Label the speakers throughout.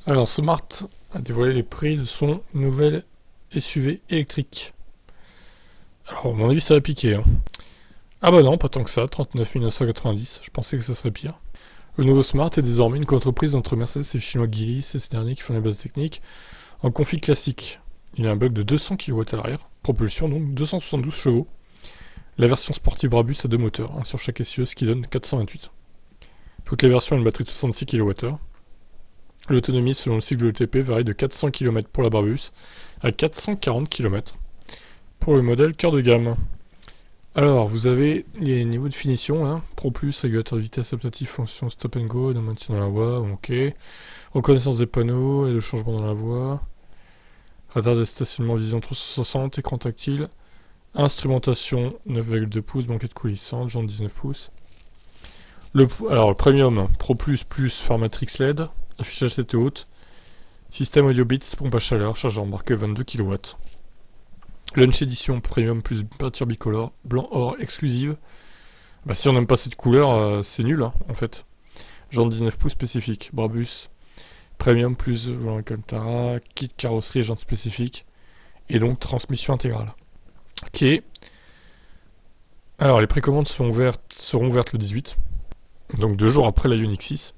Speaker 1: Alors, Smart a dévoilé les prix de son nouvel SUV électrique. Alors, à mon avis, ça va piquer. Hein. Ah bah non, pas tant que ça, 39 990, je pensais que ça serait pire. Le nouveau Smart est désormais une coentreprise entre Mercedes et le chinois Geely, c'est ce dernier qui font la base technique, en config classique. Il a un bloc de 200 kW à l'arrière, propulsion donc 272 chevaux. La version sportive Brabus a deux moteurs, un sur chaque SUV, ce qui donne 428. Toutes les versions ont une batterie de 66 kWh. L'autonomie selon le cycle de l'ETP varie de 400 km pour la Brabus à 440 km pour le modèle cœur de gamme. Alors, vous avez les niveaux de finition, hein. Pro+, régulateur de vitesse adaptatif, fonction stop and go, de maintien dans la voie, ok. Reconnaissance des panneaux et de changement dans la voie. Radar de stationnement vision 360, écran tactile. Instrumentation 9,2 pouces, banquette coulissante, jantes 19 pouces. Alors, le Premium, Pro++, Formatrix LED, affichage tête haute. Système audio Beats, pompe à chaleur, chargeur embarqué 22 kW. Lunch Edition Premium plus peinture bicolore, blanc or exclusive. Bah, si on n'aime pas cette couleur, c'est nul, hein, en fait. Jantes 19 pouces spécifique. Brabus Premium plus volant Alcantara, kit carrosserie et jantes spécifiques. Et donc transmission intégrale. Ok. Alors les précommandes seront ouvertes le 18. Donc 2 jours après la Ioniq 6.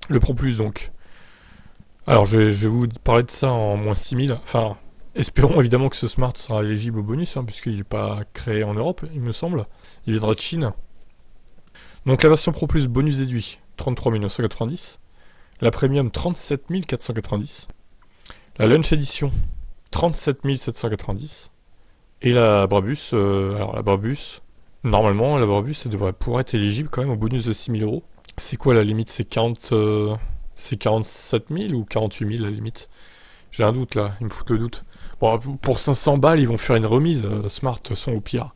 Speaker 1: Le Pro Plus donc. Alors je vais vous parler de ça en moins 6000. Enfin, espérons évidemment que ce Smart sera éligible au bonus, hein, puisqu'il n'est pas créé en Europe, il me semble. Il viendra de Chine. Donc la version Pro Plus bonus déduit, 33 990. La Premium, 37 490. La Lunch Edition, 37 790. Et la Brabus, normalement, la Brabus, elle devrait pouvoir être éligible quand même au bonus de 6 000 euros. C'est quoi la limite? C'est 47 000 ou 48 000 la limite? J'ai un doute là, ils me foutent le doute. Bon, pour 500 balles, ils vont faire une remise, Smart, de toute façon, au pire.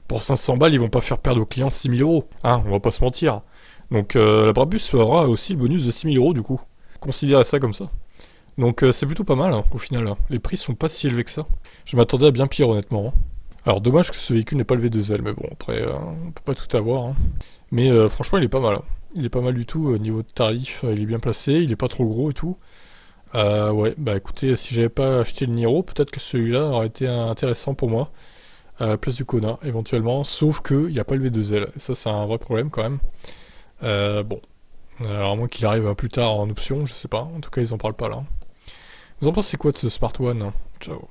Speaker 1: Pour 500 balles, ils vont pas faire perdre aux clients 6 000 euros. Hein, on va pas se mentir. Donc la Brabus aura aussi le bonus de 6 000 euros du coup. Considérez ça comme ça. Donc c'est plutôt pas mal, hein, au final. Hein. Les prix sont pas si élevés que ça. Je m'attendais à bien pire, honnêtement. Hein. Alors dommage que ce véhicule n'ait pas le V2L, mais bon, après, on peut pas tout avoir. Hein. Mais franchement, il est pas mal. Hein. Il est pas mal du tout au niveau de tarif. Il est bien placé, il est pas trop gros et tout. Ouais, bah écoutez, si j'avais pas acheté le Niro, peut-être que celui-là aurait été intéressant pour moi. À la place du Kona, éventuellement. Sauf que il n'y a pas le V2L. Ça, c'est un vrai problème quand même. Bon. Alors, à moins qu'il arrive plus tard en option, je sais pas. En tout cas, ils en parlent pas là. Vous en pensez quoi de ce Smart One? Ciao.